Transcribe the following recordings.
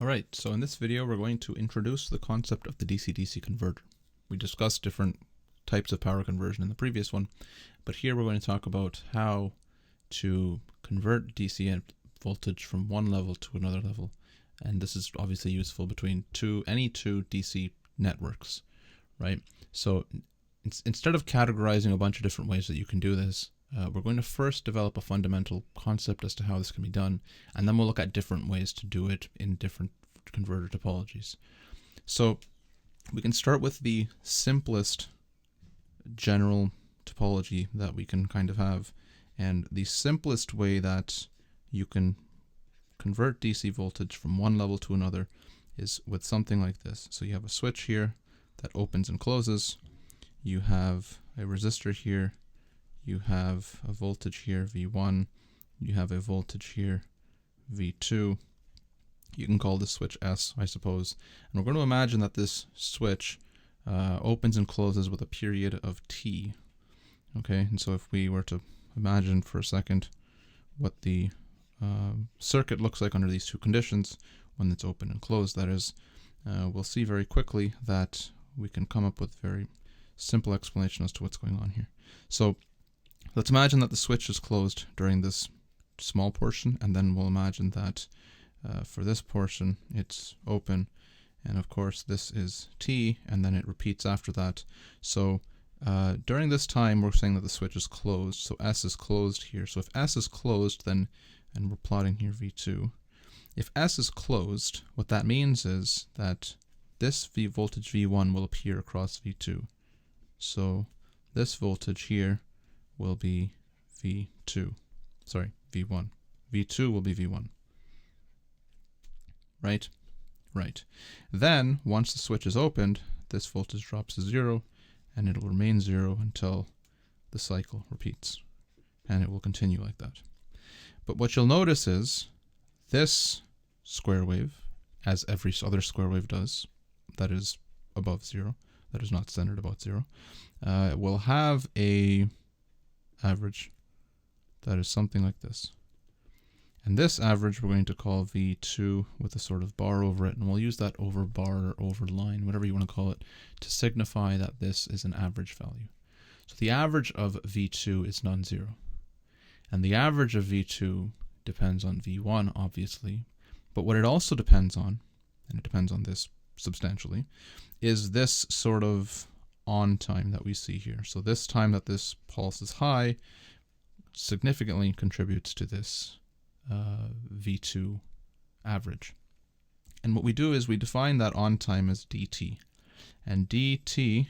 Alright, so in this video we're going to introduce the concept of the DC-DC converter. We discussed different types of power conversion in the previous one, but here we're going to talk about how to convert DC voltage from one level to another level. And this is obviously useful between any two DC networks, right? So instead of categorizing a bunch of different ways that you can do this, we're going to first develop a fundamental concept as to how this can be done, and then we'll look at different ways to do it in different converter topologies. So we can start with the simplest general topology that we can kind of have, and the simplest way that you can convert DC voltage from one level to another is with something like this. So you have a switch here that opens and closes, you have a resistor here, you have a voltage here, V1, you have a voltage here, V2. You can call this switch S, I suppose. And we're going to imagine that this switch opens and closes with a period of T. Okay, and so if we were to imagine for a second what the circuit looks like under these two conditions, when it's open and closed, that is, we'll see very quickly that we can come up with very simple explanation as to what's going on here. So let's imagine that the switch is closed during this small portion, and then we'll imagine that for this portion it's open, and of course this is T, and then it repeats after that. So during this time we're saying that the switch is closed, so S is closed here. So if S is closed, then, and we're plotting here V2, if S is closed, what that means is that this voltage V1 will appear across V2. So this voltage here will be V1. V2 will be V1. Right? Right. Then, once the switch is opened, this voltage drops to 0, and it will remain 0 until the cycle repeats. And it will continue like that. But what you'll notice is this square wave, as every other square wave does, that is above 0, that is not centered about 0, will have a average that is something like this. And this average we're going to call V2 with a sort of bar over it, and we'll use that over bar or over line, whatever you want to call it, to signify that this is an average value. So the average of V2 is non-zero. And the average of V2 depends on V1, obviously, but what it also depends on, and it depends on this substantially, is this sort of on time that we see here. So this time that this pulse is high significantly contributes to this V2 average. And what we do is we define that on time as dt. And dt,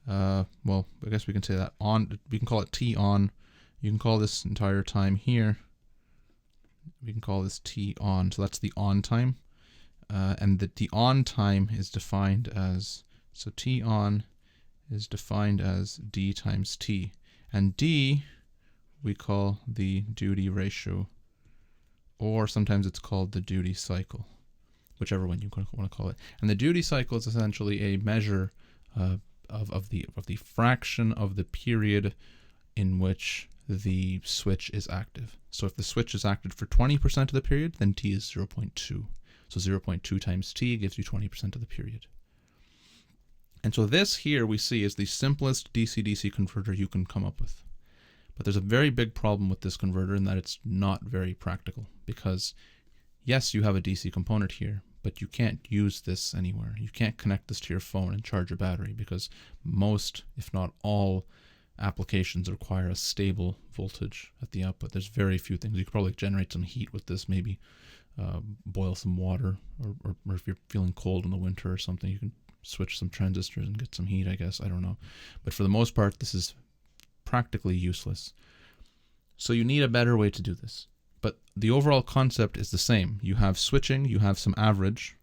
well, I guess we can say that on, we can call it t on. You can call this entire time here, we can call this t on. So that's the on time. And the on time is defined as, so t on is defined as d times t. And d we call the duty ratio, or sometimes it's called the duty cycle, whichever one you want to call it. And the duty cycle is essentially a measure of the fraction of the period in which the switch is active. So if the switch is active for 20% of the period, then t is 0.2. So 0.2 times t gives you 20% of the period. And so this here we see is the simplest DC-DC converter you can come up with. But there's a very big problem with this converter in that it's not very practical, because yes, you have a DC component here, but you can't use this anywhere. You can't connect this to your phone and charge your battery, because most, if not all, applications require a stable voltage at the output. There's very few things. You could probably generate some heat with this, maybe boil some water, or if you're feeling cold in the winter or something, you can switch some transistors and get some heat, I guess. I don't know. But for the most part, this is practically useless. So you need a better way to do this. But the overall concept is the same. You have switching, you have some average,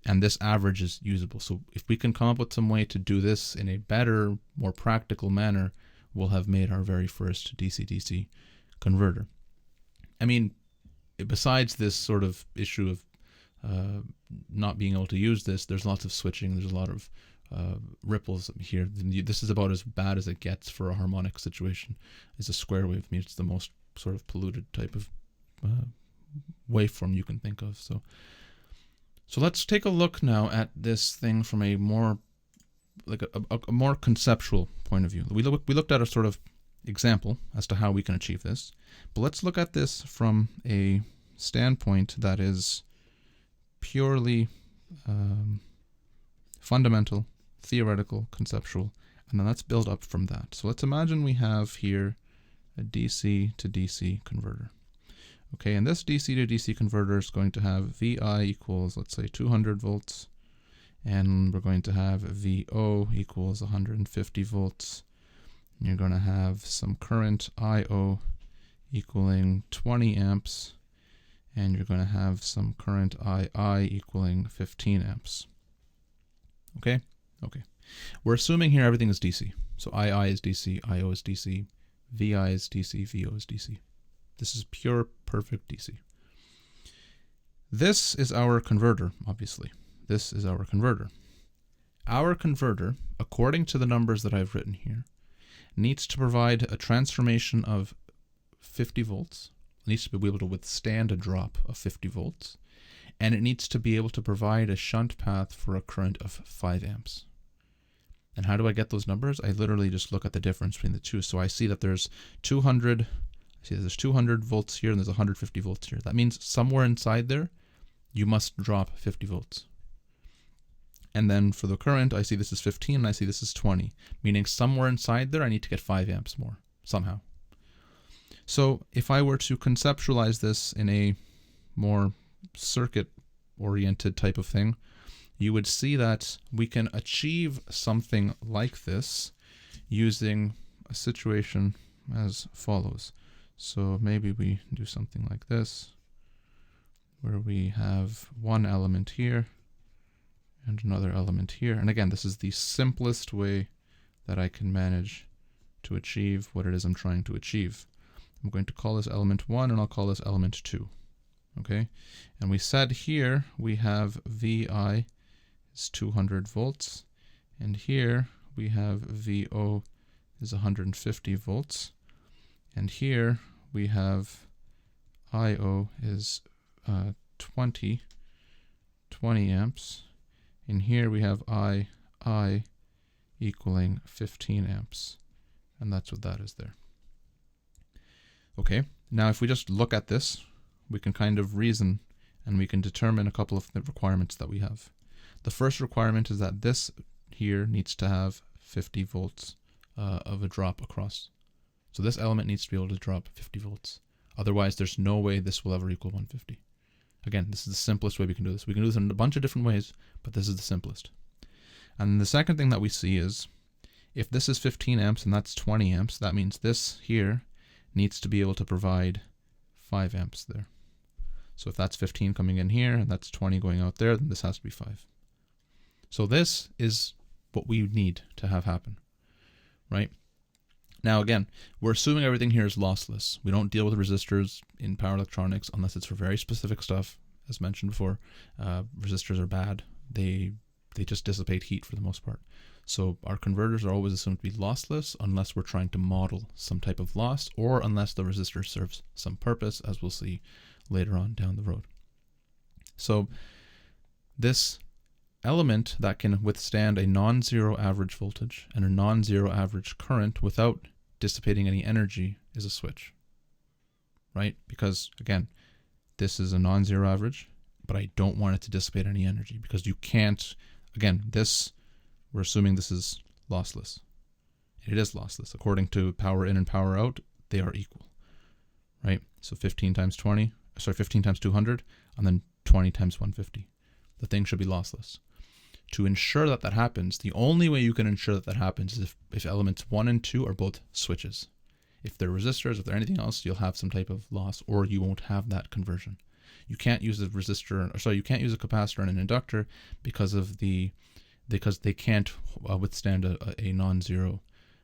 and this average is usable. So if we can come up with some way to do this in a better, more practical manner, we'll have made our very first DC-DC converter. I mean, besides this sort of issue of not being able to use this, there's lots of switching, there's a lot of ripples here. This is about as bad as it gets for a harmonic situation. It's a square wave. I mean, it's the most sort of polluted type of waveform you can think of. So So let's take a look now at this thing from a more like a more conceptual point of view. We looked at a sort of example as to how we can achieve this, but let's look at this from a standpoint that is purely fundamental, theoretical, conceptual, and then let's build up from that. So let's imagine we have here a DC to DC converter. Okay, and this DC to DC converter is going to have VI equals, let's say, 200 volts, and we're going to have VO equals 150 volts. And you're going to have some current IO equaling 20 amps, and you're going to have some current II equaling 15 amps. Okay? Okay. We're assuming here everything is DC. So II is DC, IO is DC, VI is DC, VO is DC. This is pure, perfect DC. This is our converter, obviously. This is our converter. Our converter, according to the numbers that I've written here, needs to provide a transformation of 50 volts. It needs to be able to withstand a drop of 50 volts. And it needs to be able to provide a shunt path for a current of 5 amps. And how do I get those numbers? I literally just look at the difference between the two. So I see that there's 200 volts here and there's 150 volts here. That means somewhere inside there, you must drop 50 volts. And then for the current, I see this is 15 and I see this is 20, meaning somewhere inside there, I need to get 5 amps more somehow. So if I were to conceptualize this in a more circuit-oriented type of thing, you would see that we can achieve something like this using a situation as follows. So maybe we do something like this, where we have one element here and another element here. And again, this is the simplest way that I can manage to achieve what it is I'm trying to achieve. I'm going to call this element 1 and I'll call this element 2. Okay, and we said here we have VI is 200 volts, and here we have VO is 150 volts, and here we have IO is 20 amps, and here we have II equaling 15 amps, and that's what that is there. Okay, now if we just look at this, we can kind of reason and we can determine a couple of the requirements that we have. The first requirement is that this here needs to have 50 volts of a drop across. So this element needs to be able to drop 50 volts. Otherwise, there's no way this will ever equal 150. Again, this is the simplest way we can do this. We can do this in a bunch of different ways, but this is the simplest. And the second thing that we see is, if this is 15 amps and that's 20 amps, that means this here needs to be able to provide 5 amps there. So if that's 15 coming in here and that's 20 going out there, then this has to be 5. So this is what we need to have happen, right? Now again, we're assuming everything here is lossless. We don't deal with resistors in power electronics unless it's for very specific stuff. As mentioned before, resistors are bad. They just dissipate heat for the most part. So our converters are always assumed to be lossless unless we're trying to model some type of loss or unless the resistor serves some purpose, as we'll see later on down the road. So this element that can withstand a non-zero average voltage and a non-zero average current without dissipating any energy is a switch, right? Because again, this is a non-zero average, but I don't want it to dissipate any energy because you can't, again, this, we're assuming this is lossless. It is lossless. According to power in and power out, they are equal, right? So 15 times 200, and then 20 times 150. The thing should be lossless. To ensure that that happens, the only way you can ensure that that happens is if elements 1 and 2 are both switches. If they're resistors, if they're anything else, you'll have some type of loss, or you won't have that conversion. You can't use a resistor, or sorry, you can't use a capacitor and an inductor because they can't withstand a non-zero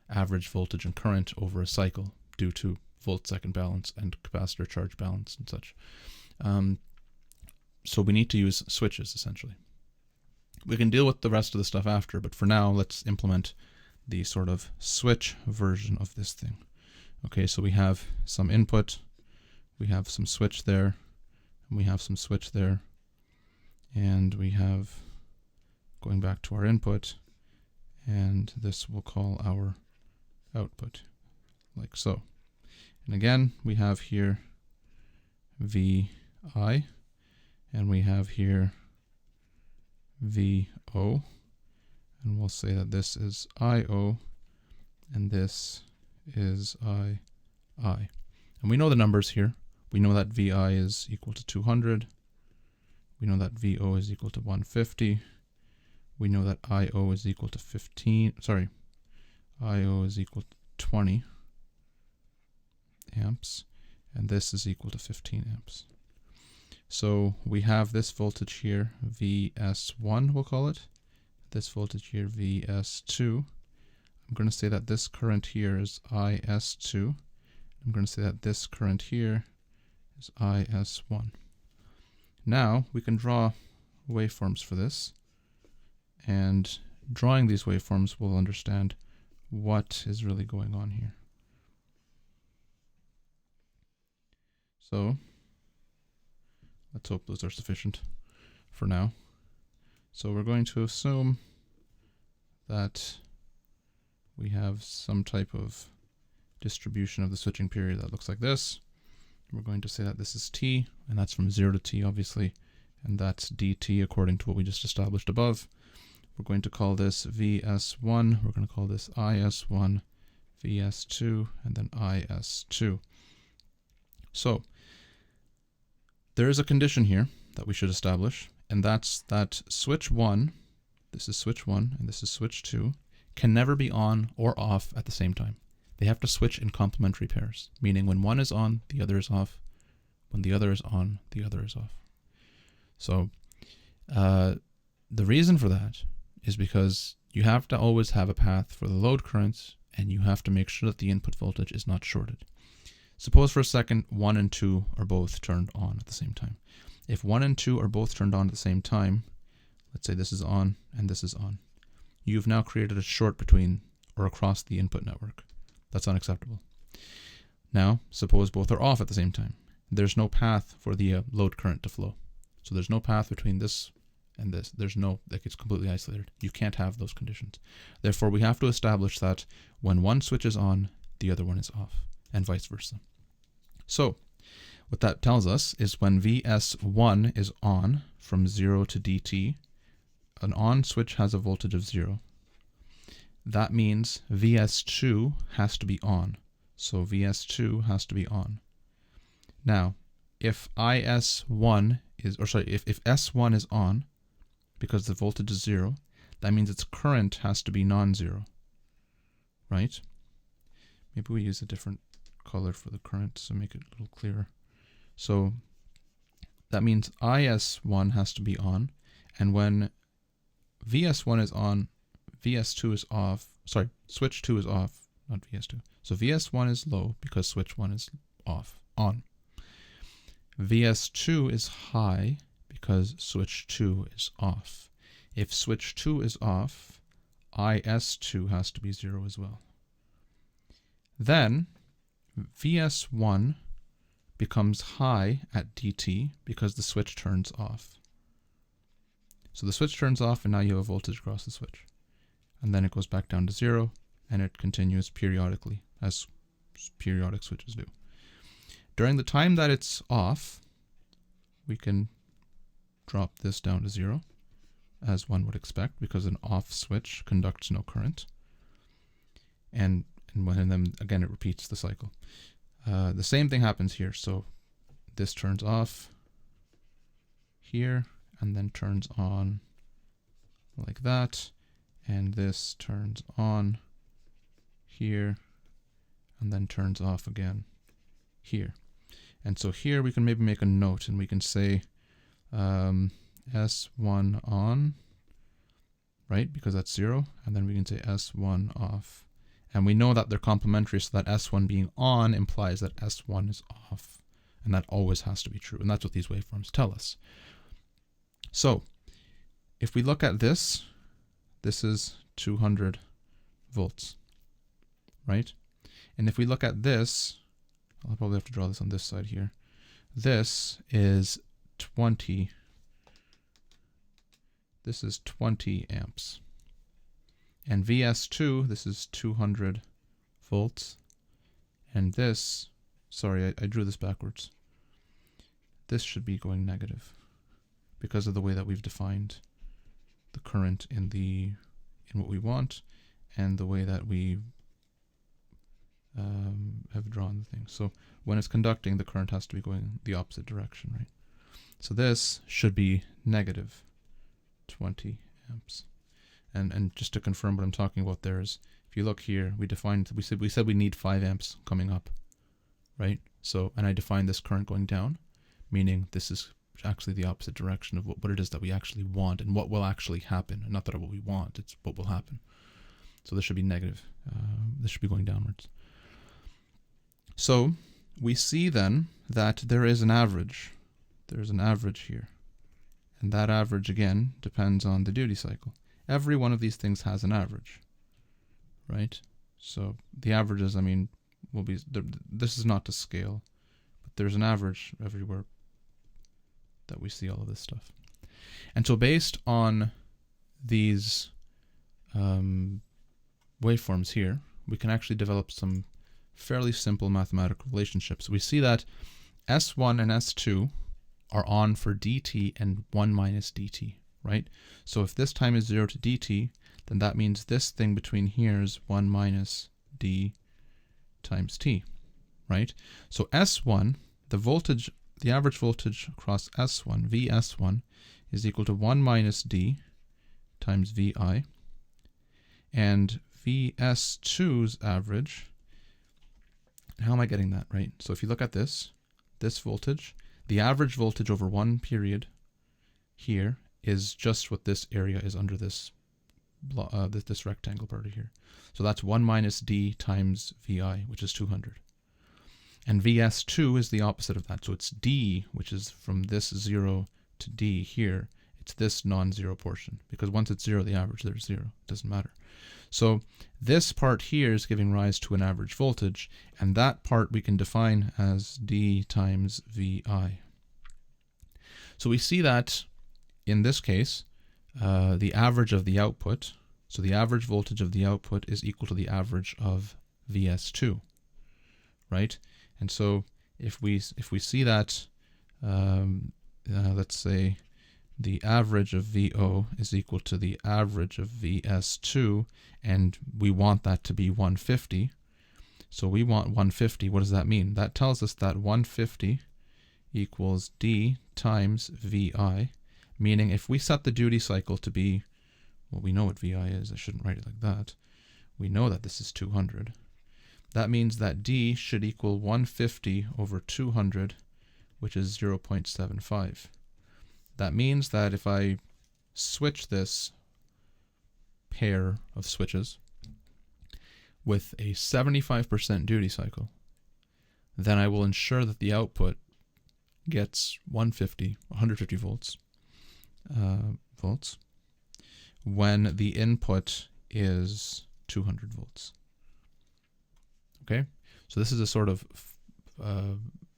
average voltage and current over a cycle due to volt-second balance and capacitor charge balance and such. So we need to use switches, essentially. We can deal with the rest of the stuff after, but for now, let's implement the sort of switch version of this thing. Okay, so we have some input, we have some switch there, and we have some switch there, And we have, going back to our input, and this we'll call our output, like so. And again, we have here VI, and we have here VO, and we'll say that this is IO, and this is II. And we know the numbers here. We know that VI is equal to 200. We know that VO is equal to 150. We know that IO is equal to IO is equal to 20 amps, and this is equal to 15 amps. So we have this voltage here, VS1, we'll call it. This voltage here, VS2. I'm going to say that this current here is IS2. I'm going to say that this current here is IS1. Now we can draw waveforms for this, and drawing these waveforms we'll understand what is really going on here. So let's hope those are sufficient for now. So we're going to assume that we have some type of distribution of the switching period that looks like this. We're going to say that this is t, and that's from 0 to t, obviously, and that's dt according to what we just established above. We're going to call this Vs1, we're going to call this Is1, Vs2, and then Is2. So there is a condition here that we should establish, and that's that switch 1, this is switch 1, and this is switch 2, can never be on or off at the same time. They have to switch in complementary pairs, meaning when one is on, the other is off. When the other is on, the other is off. So the reason for that is because you have to always have a path for the load currents, and you have to make sure that the input voltage is not shorted. Suppose for a second 1 and 2 are both turned on at the same time. If 1 and 2 are both turned on at the same time, let's say this is on and this is on, you've now created a short between or across the input network. That's unacceptable. Now, suppose both are off at the same time. There's no path for the load current to flow. So there's no path between this and this. There's no, like, it's completely isolated. You can't have those conditions. Therefore, we have to establish that when one switch is on, the other one is off, and vice versa. So what that tells us is when Vs1 is on from 0 to dt, an on switch has a voltage of 0. That means Vs2 has to be on. So Vs2 has to be on. Now, if IS1 is, or sorry, if S1 is on, because the voltage is 0, that means its current has to be non-zero, right? Maybe we use a different color for the current to make it a little clearer. So that means IS1 has to be on, and when Vs1 is on, Vs2 is off, sorry, switch 2 is off, not Vs2. So Vs1 is low because switch 1 is off, on. Vs2 is high because switch 2 is off. If switch 2 is off, Is2 has to be 0 as well. Then Vs1 becomes high at dt because the switch turns off. So the switch turns off, and now you have voltage across the switch. And then it goes back down to 0, and it continues periodically, as periodic switches do. During the time that it's off, we can drop this down to 0, as one would expect, because an off switch conducts no current. And then again it repeats the cycle. The same thing happens here. So this turns off here, and then turns on like that. And this turns on here, and then turns off again here. And so here we can maybe make a note, and we can say S1 on, right? Because that's 0. And then we can say S1 off. And we know that they're complementary, so that S1 being on implies that S1 is off. And that always has to be true. And that's what these waveforms tell us. So if we look at this, this is 200 volts, right? And if we look at this, I'll probably have to draw this on this side here. This is 20 this is 20 amps. And VS2, this is 200 volts. And this, sorry, I drew this backwards. This should be going negative because of the way that we've defined the current in what we want and the way that we have drawn the thing. So when it's conducting, the current has to be going the opposite direction, right? So this should be negative 20 amps. And just to confirm what I'm talking about there is, if you look here, we said we need 5 amps coming up, right? So, and I defined this current going down, meaning this is actually the opposite direction of what it is that we actually want and what will actually happen. And not that what we want, it's what will happen. So this should be negative. This should be going downwards. So we see then that there is an average. There's an average here. And that average, again, depends on the duty cycle. Every one of these things has an average, right? So the averages, I mean, will be, this is not to scale, but there's an average everywhere that we see all of this stuff. And so based on these waveforms here, we can actually develop some fairly simple mathematical relationships. We see that S1 and S2 are on for dt and 1 minus dt, right? So if this time is 0 to dt, then that means this thing between here is 1 minus d times t, right? So S1, the voltage, the average voltage across S1, Vs1, is equal to 1 minus d times Vi. And Vs2's average, how am I getting that, right? So if you look at this voltage, the average voltage over one period here is just what this area is under this this rectangle part here. So that's 1 minus d times Vi, which is 200. And Vs2 is the opposite of that. So it's d, which is from this 0 to d here. It's this non-zero portion. Because once it's 0, the average there's 0. It doesn't matter. So this part here is giving rise to an average voltage. And that part we can define as d times Vi. So we see that in this case, the average of the output, so the average voltage of the output is equal to the average of Vs2, right? And so if we see that, let's say the average of VO is equal to the average of Vs2, and we want that to be 150. So we want 150. What does that mean? That tells us that 150 equals d times Vi, meaning if we set the duty cycle to be, well, we know what Vi is. I shouldn't write it like that. We know that this is 200. That means that d should equal 150 over 200, which is 0.75. That means that if I switch this pair of switches with a 75% duty cycle, then I will ensure that the output gets 150 volts, when the input is 200 volts. Okay, so this is a sort of,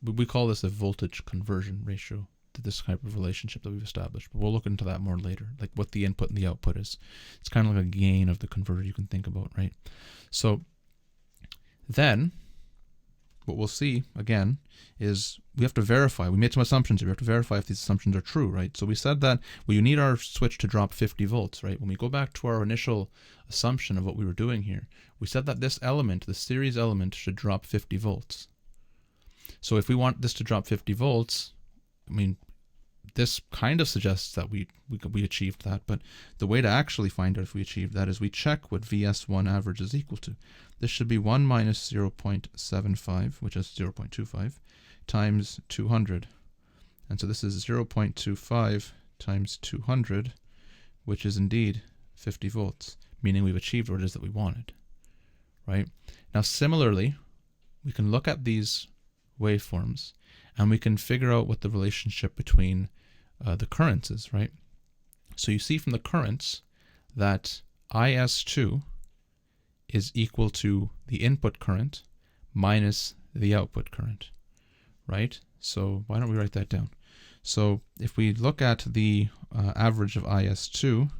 we call this a voltage conversion ratio to this type of relationship that we've established, but we'll look into that more later, like what the input and the output is. It's kind of like a gain of the converter you can think about, right? So then what we'll see again is we have to verify. We made some assumptions here. We have to verify if these assumptions are true, right? So we said that, well, you need our switch to drop 50 volts, right? When we go back to our initial assumption of what we were doing here, we said that this element, the series element, should drop 50 volts. So if we want this to drop 50 volts, I mean, this kind of suggests that we achieved that, but the way to actually find out if we achieved that is we check what Vs1 average is equal to. This should be 1 minus 0.75, which is 0.25, times 200. And so this is 0.25 times 200, which is indeed 50 volts, meaning we've achieved what it is that we wanted, right? Now, similarly, we can look at these waveforms and we can figure out what the relationship between the currents is, right? So you see from the currents that IS2 is equal to the input current minus the output current, right? So why don't we write that down? So if we look at the average of IS2,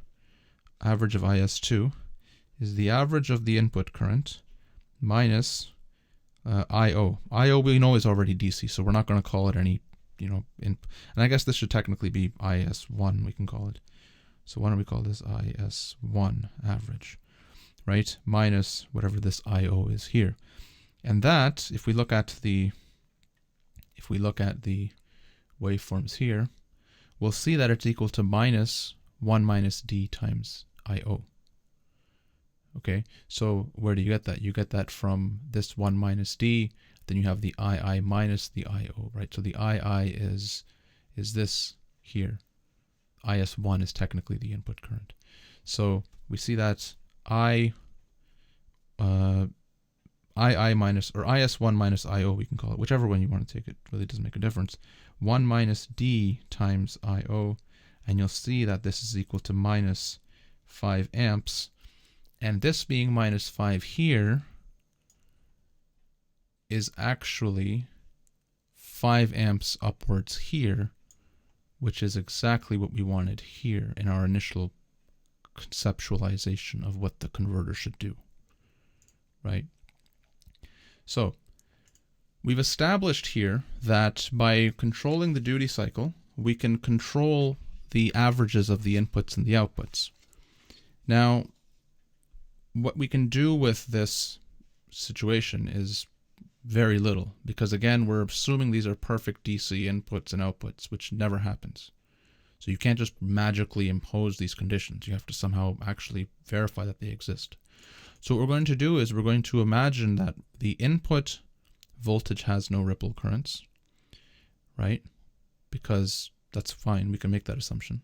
is the average of the input current minus IO. IO we know is already DC, so we're not going to call it any, and I guess this should technically be IS1, we can call it. So why don't we call this IS1 average, right? Minus whatever this IO is here. And that, if we look at the waveforms here, we'll see that it's equal to minus 1 minus D times IO. Okay, so where do you get that? You get that from this 1 minus D, then you have the II minus the IO, right? So the II is this here. IS1 is technically the input current. So we see that II minus, or IS1 minus IO, we can call it, whichever one you want to take, it really doesn't make a difference. 1 minus D times IO, and you'll see that this is equal to minus 5 amps. And this being minus 5 here is actually 5 amps upwards here, which is exactly what we wanted here in our initial conceptualization of what the converter should do, right? So we've established here that by controlling the duty cycle, we can control the averages of the inputs and the outputs. Now, what we can do with this situation is very little, because again, we're assuming these are perfect DC inputs and outputs, which never happens. So you can't just magically impose these conditions. You have to somehow actually verify that they exist. So what we're going to do is we're going to imagine that the input voltage has no ripple currents, right? Because that's fine, we can make that assumption.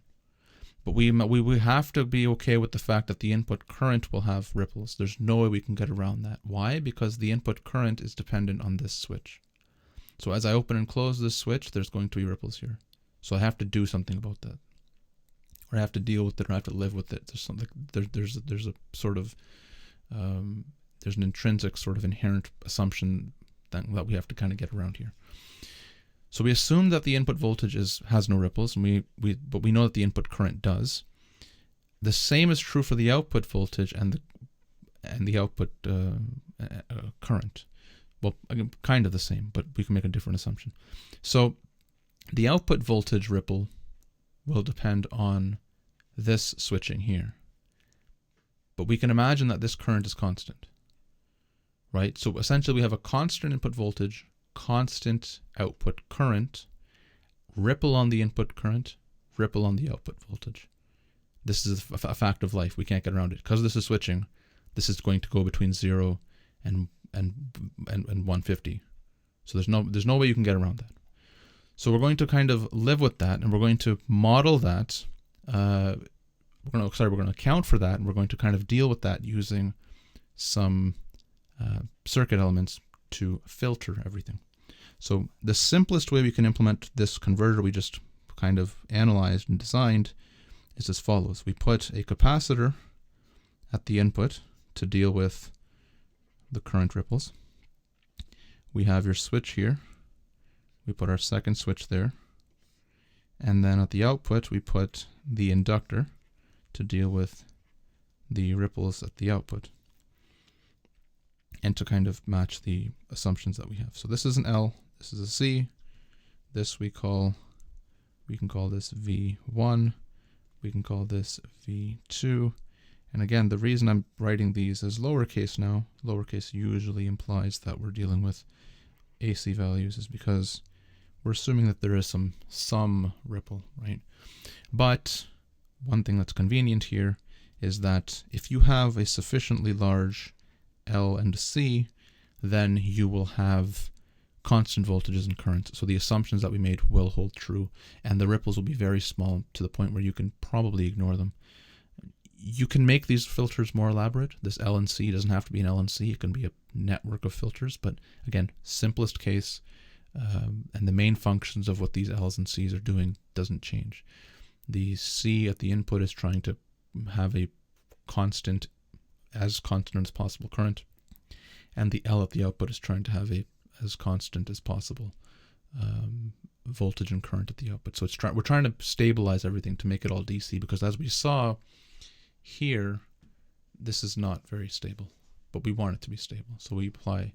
But we have to be okay with the fact that the input current will have ripples. There's no way we can get around that. Why? Because the input current is dependent on this switch. So as I open and close this switch, there's going to be ripples here. So I have to do something about that. Or I have to deal with it, or I have to live with it. There's something, there's a sort of, there's an intrinsic sort of inherent assumption that we have to kind of get around here. So we assume that the input voltage has no ripples, and but we know that the input current does. The same is true for the output voltage and the output current. Well, again, kind of the same, but we can make a different assumption. So the output voltage ripple will depend on this switching here. But we can imagine that this current is constant, right? So essentially we have a constant input voltage, constant output current, ripple on the input current, ripple on the output voltage. This is a fact of life. We can't get around it. Because this is switching, this is going to go between 0 and 150. So there's no way you can get around that. So we're going to kind of live with that, and we're going to model that. We're going to account for that, and we're going to kind of deal with that using some circuit elements to filter everything. So the simplest way we can implement this converter we just kind of analyzed and designed is as follows. We put a capacitor at the input to deal with the current ripples. We have your switch here. We put our second switch there. And then at the output, we put the inductor to deal with the ripples at the output, and to kind of match the assumptions that we have. So this is an L, this is a C, this we can call this V1, we can call this V2, and again, the reason I'm writing these as lowercase now, lowercase usually implies that we're dealing with AC values, is because we're assuming that there is some ripple, right? But one thing that's convenient here is that if you have a sufficiently large L and C, then you will have constant voltages and currents. So the assumptions that we made will hold true, and the ripples will be very small to the point where you can probably ignore them. You can make these filters more elaborate. This L and C doesn't have to be an L and C. It can be a network of filters, but again, simplest case, and the main functions of what these L's and C's are doing doesn't change. The C at the input is trying to have a constant as possible current, and the L at the output is trying to have a as constant as possible voltage and current at the output. So we're trying to stabilize everything to make it all DC, because as we saw here, this is not very stable, but we want it to be stable. So we apply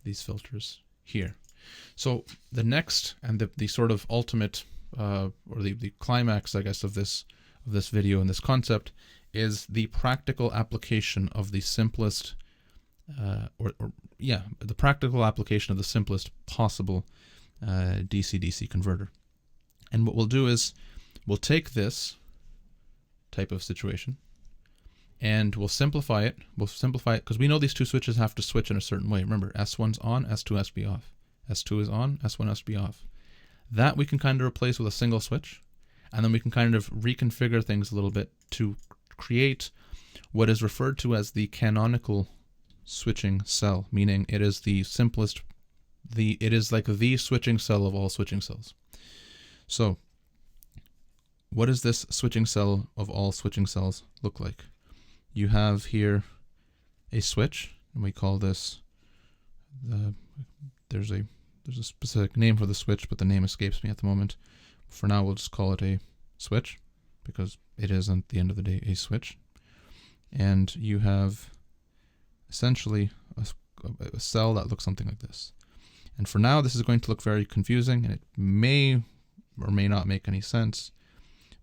these filters here. So the next and the sort of ultimate or the climax, I guess, of this video and this concept is the practical application of the simplest the practical application of the simplest possible DC-DC converter. And what we'll do is we'll take this type of situation and we'll simplify it. We'll simplify it because we know these two switches have to switch in a certain way. Remember, S1's on, S2 has to be off. S2 is on, S1 has to be off. That we can kind of replace with a single switch, and then we can kind of reconfigure things a little bit to create what is referred to as the canonical switching cell, meaning it is the simplest, it is like the switching cell of all switching cells. So what does this switching cell of all switching cells look like? You have here a switch, and we call this there's a specific name for the switch, but the name escapes me at the moment. For now, we'll just call it a switch because it is, at the end of the day, a switch. And you have essentially a cell that looks something like this. And for now, this is going to look very confusing, and it may or may not make any sense,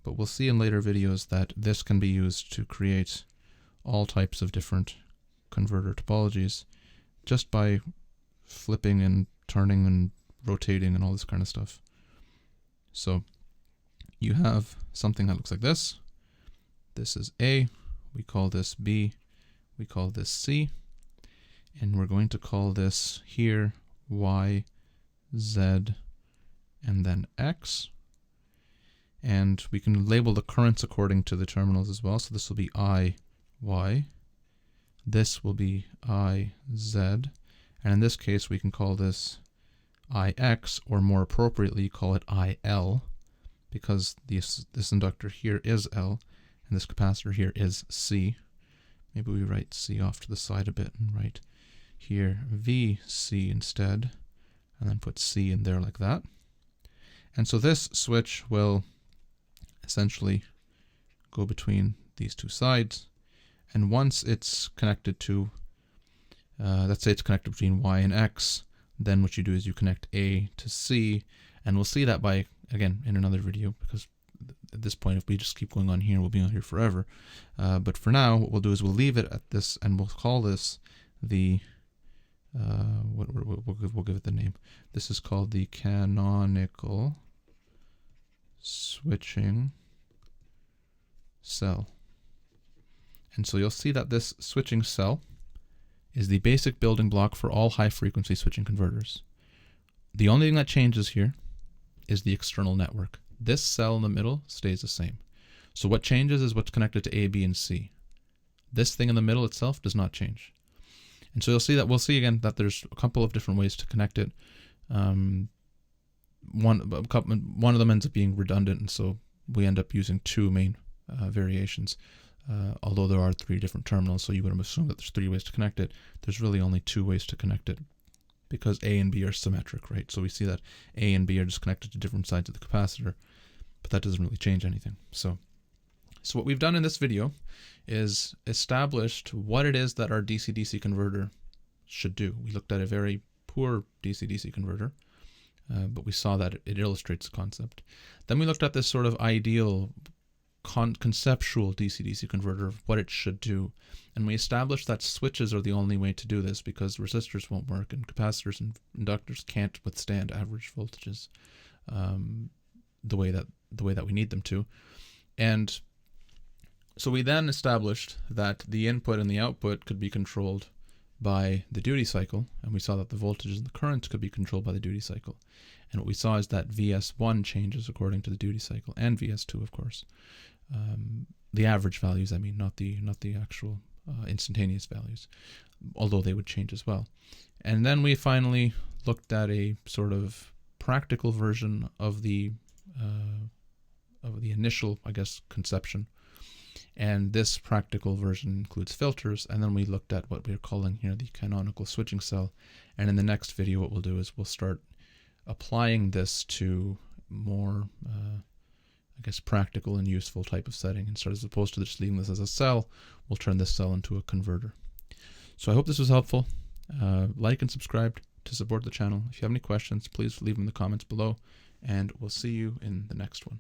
but we'll see in later videos that this can be used to create all types of different converter topologies just by flipping and turning and rotating and all this kind of stuff. So you have something that looks like this. This is A, we call this B, we call this C, and we're going to call this here Y, Z, and then X. And we can label the currents according to the terminals as well. So this will be I, Y. This will be I, Z. And in this case, we can call this IX, or more appropriately, call it IL, because this inductor here is L, and this capacitor here is C. Maybe we write C off to the side a bit and write here VC instead, and then put C in there like that. And so this switch will essentially go between these two sides, and once it's connected to, let's say it's connected between Y and X, then what you do is you connect A to C, and we'll see that by, again, in another video, because at this point, if we just keep going on here, we'll be on here forever. But for now, what we'll do is we'll leave it at this, and we'll call this the, we'll give it the name. This is called the canonical switching cell. And so you'll see that this switching cell is the basic building block for all high-frequency switching converters. The only thing that changes here is the external network. This cell in the middle stays the same. So what changes is what's connected to A, B, and C. This thing in the middle itself does not change. And so you'll see that, we'll see again that there's a couple of different ways to connect it. One of them ends up being redundant, and so we end up using two main variations. Although there are three different terminals, so you would assume that there's three ways to connect it. There's really only two ways to connect it, because A and B are symmetric, right? So we see that A and B are just connected to different sides of the capacitor, but that doesn't really change anything. So what we've done in this video is established what it is that our DC-DC converter should do. We looked at a very poor DC-DC converter, but we saw that it illustrates the concept. Then we looked at this sort of ideal conceptual DC-DC converter, of what it should do, and we established that switches are the only way to do this, because resistors won't work and capacitors and inductors can't withstand average voltages the way that we need them to. And so we then established that the input and the output could be controlled by the duty cycle, and we saw that the voltages and the currents could be controlled by the duty cycle. And what we saw is that VS1 changes according to the duty cycle, and VS2, of course. The average values, I mean, not the actual instantaneous values, although they would change as well. And then we finally looked at a sort of practical version of the initial, I guess, conception. And this practical version includes filters, and then we looked at what we're calling here the canonical switching cell. And in the next video, what we'll do is we'll start applying this to more, I guess, practical and useful type of setting. And so as opposed to just leaving this as a cell, we'll turn this cell into a converter. So I hope this was helpful. Like and subscribe to support the channel. If you have any questions, please leave them in the comments below, and we'll see you in the next one.